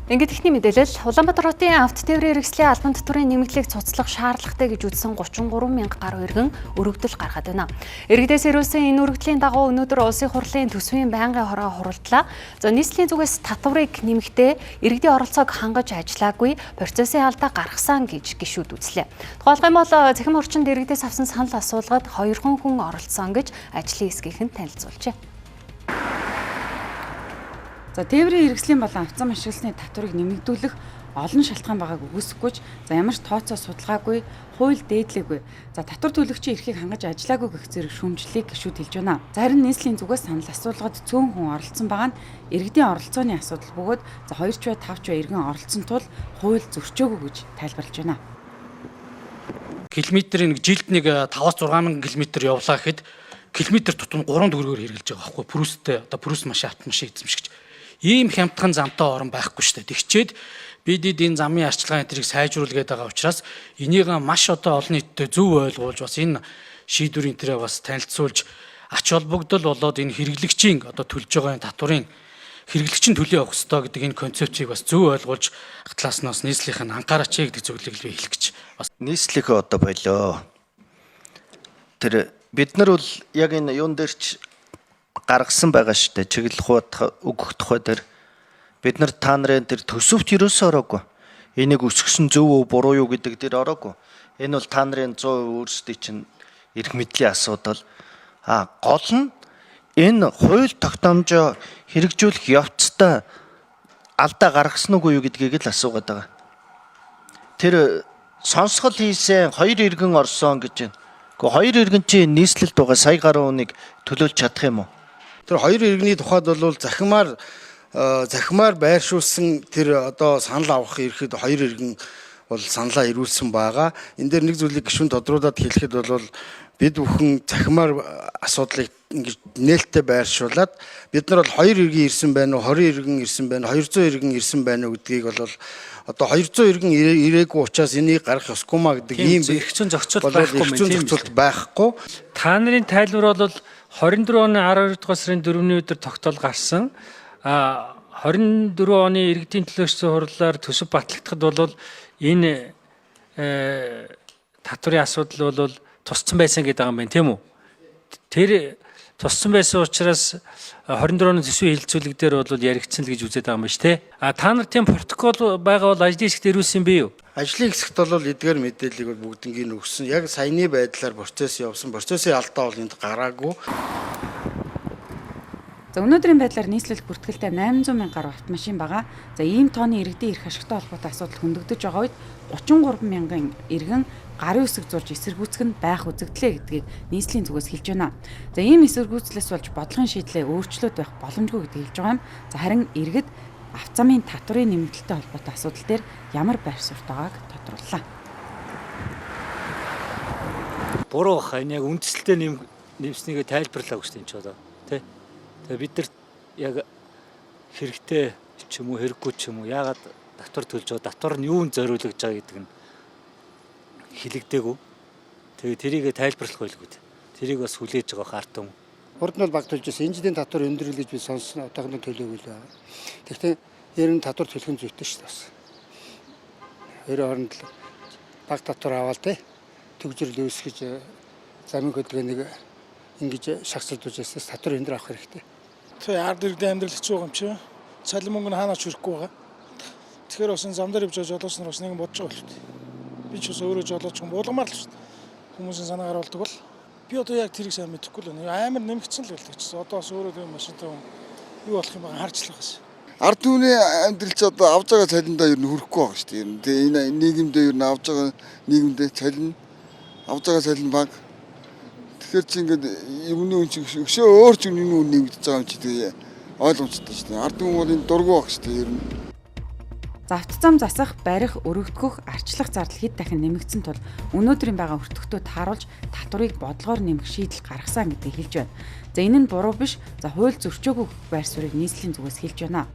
Ингээд ихний мэдээлэл Улаанбаатар хотын авто тээврийн хэрэгслийн албан татврын нэмэгдлийг цуцлах шаардлагатай гэж үзсэн 33 мянга гаруй иргэн өргөдөл гаргаад байна. Иргэдээс ирүүлсэн энэ өргөдлийн дагуу өнөөдөр улсын хурлын төсвийн байнгын хороо хуралдлаа. За нийслэлийн зүгээс татварыг нэмэхдээ иргэдийн оролцоог хангаж ажиллаагүй, процессын алдаа гаргасан гэж гишүүд үзлээ. Тухайлбал бол цахим орчинд иргэдээс авсан санал асуулгад 2 хүн оролцсон гэж ажлын хэсгийнхэн танилцуулжээ. За тээврийн хэрэгслийн болон авцам ашигласны татварыг нэмэгдүүлэх олон шалтгаан байгааг үгүйсэхгүй. За ямар ч тооцоо судалгаагүй, хууль дээдлээгүй. За татвар төлөгчийн эрхийг хангаж ажиллаагүй гэх зэрэг шүүмжлэлийг гишүүд хэлж байна. За харин нийслэлийн зүгээс санал асуулгад цөөн хүн оролцсон байгаа нь иргэдийн оролцооны асуудал бөгөөд за 2 ч бай 5 ч бай иргэн оролцсон тул хууль зөрчөөгүй гэж тайлбарлаж байна. Километрийн жилд нэг 5-6 мянган километр явлаа гэхэд километр тутам 3 төгрөгөөр хэрэгжилж байгаа байхгүй. Прүстэй одоо прүс машин автомашин эзэмшигч. Ийм хямдхан замтай орон байхгүй шүү дээ. Тэгчээд бид энэ замын арчилгааны тэрийг сайжруулгээд байгаа учраас энийг маш одоо олон нийтэд зөв ойлгуулж бас энэ шийдвэрийн тэрээ бас танилцуулж ач холбогдол болоод энэ хэрэглэгчийн одоо төлж байгаа татварын хэрэглэгчийн төлөө явах ёстой гэдэг энэ концепцийг бас зөв ойлгуулж талаас нь бас нийслэлийн анхаараач гэдэг зөвлөгөөг би хэлэх гэж бас нийслэхээ одоо болоо. Тэр бид нар бол яг энэ юун дээр ч гаргасан байгаа шүү дээ. Чиглэл өгөх тухай дээр бид нар та нарын тэр төсөвт ерөөсөө ороогүй. Энийг өсгсөн зөв үү буруу юу гэдэг дээр ороогүй. Энэ бол та нарын 100% өөрсдийн чинь эрх мэдлийн асуудал. Гол нь энэ хууль тогтоомжоо хэрэгжүүлэх явцдаа алдаа гаргасан уу юу гэдгийг л асуугаад байгаа. Тэр сонсгол хийсэн 2 иргэн орсон гэж байна. Гэхдээ 2 иргэн чинь нийслэлд байгаа сая гаруй хүнийг төлөөлж чадах юм уу? Тэр 2 иргэний тухайд бол захимаар байршуулсан тэр одоо санал авах ирэхэд 2 иргэн бол саналаа ирүүлсэн байгаа. Энэ дээр нэг зүйлийг гишүүн тодруулаад хэлэхэд бол бид бүхэн захимаар асуудлыг ингэж нээлттэй байршуулад бид нар бол 2 иргэн ирсэн байна уу, 20 иргэн ирсэн байна, 200 иргэн ирсэн байна уу гэдгийг бол одоо 200 иргэн ирээгүй учраас энийг гаргах ёсгүй маа гэдэг ийм эрхцэн зохицуулт байхгүй. Та нарын тайлбар бол 24 оны 12 дугаар сарын 4-ний өдөр тогтоол гарсан. 24 оны иргэдийн төлөөлсөн хурлаар төсөв батлагдахад бол энэ татварын асуудал бол тусцсан байсан гэдэг юм байна, тийм үү? Тэр тусцсан байсан учраас 24 оны төсвийн хилцүүлэг дээр бол яригдсан л гэж үзээд байгаа юм байна шүү, те. Та нар тийм протокол байгаа бол ажлын хэсэгт ирүүлсэн бий юу? Ажлын хэсэгт бол эдгээр мэдээллийг бол бүгднийг өгсөн. Яг саяны байдлаар процесс явсан. Процессын алдаа бол энд гараагүй. За өнөөдрийн байдлаар нийслэл бүртгэлтэй 800 мянга гаруй автомашин байгаа. За ийм тооны иргэдийн эрх ашигтай холбоотой асуудал хөндөгдөж байгаа үед 33 мянган иргэн гарын үсэг зурж эсэргүүцэх нь байх үзэгдлээ гэдгийг нийслэлийн зүгээс хэлж байна. За ийм эсэргүүцлээс болж бодлогын шийдлээ өөрчлөлт байх боломжгүй гэдгийг хэлж байгаа юм. За харин иргэд авцамын татврын нэмэгдэлтэй холбоотой асуудал дээр ямар байр суурьтай байгааг тодрууллаа. Буруу баха энэ яг үндсэлтэй нэмснийг тайлбарлаа гэж энэ ч одоо тий. Тэгээ бид нар яг хэрэгтэй ч юм уу хэрэггүй ч юм уу яагаад татвар төлж байгаа татвар нь юунд зориулагдж байгаа гэдэг нь хэлэгдээгүй. Тэгээ тэрийг тайлбарлах байлгүй. Тэрийг бас хүлээж байгаа ард юм. Урд нь бол баг төлж байсан. Энэ жилийн татвар өндөр гэж би сонссон. Одоохондоо төлөөгүй л байна. Тэгэхдээ ер нь татвар төлөх нь зүйтэй шүү дээ. Өөрөөр хооронд баг татвар аваад төгжрөл үүсгэж замын хөдөлгөө нэг ингэж шагсалдуулж ясаас татвар өндөр авах хэрэгтэй. Тэгээ ард иргэдийн амьдрал хэцүү юм чи. Цалин мөнгө нь хаанаач хүрэхгүй байгаа. Тэгэхээр бас энэ зам дээр явж байгаа жолооч нар бас нэг бодож байгаа л үү. Би ч бас өөрөө жолооч юм булгамаар л шүү дээ. Хүмүүсийн санаагаар болдог бол би одоо яг тэрийг сайн мэдэхгүй л байна. Амар нэмэгдсэн л байлаа ч. Одоо бас өөрөө тийм машинтай юм юу болох юм байгаа харчлах гэсэн. Ард түмний амьдрал ч одоо авж байгаа цалиндаа ер нь хүрэхгүй байгаа шүү дээ. Тэгээ энэ нийгэмдээ ер нь авж байгаа нийгэмдээ цалин авж байгаа цалин баг. Тэгэхээр чи ингээд юмны үн чи өшөө өөр ч юмны үн нэмэгдэж байгаа юм чи тэгээ ойлгомжтой шүү дээ. Ард түмэн бол энэ дургу баг шүү дээ ер нь. За автозам засах, барих, өргөдгөх, арчлах зардал хэд дахин нэмэгдсэн тул өнөөдрийн байгаа өртөгтөд харуулж татварыг бодлогоор нэмэх шийдэл гаргасан гэдгийг хэлж байна. За энэ нь буруу биш. За хууль зөрчөөгүй байр суурийг нийслэлийн зүгээс хэлж байна.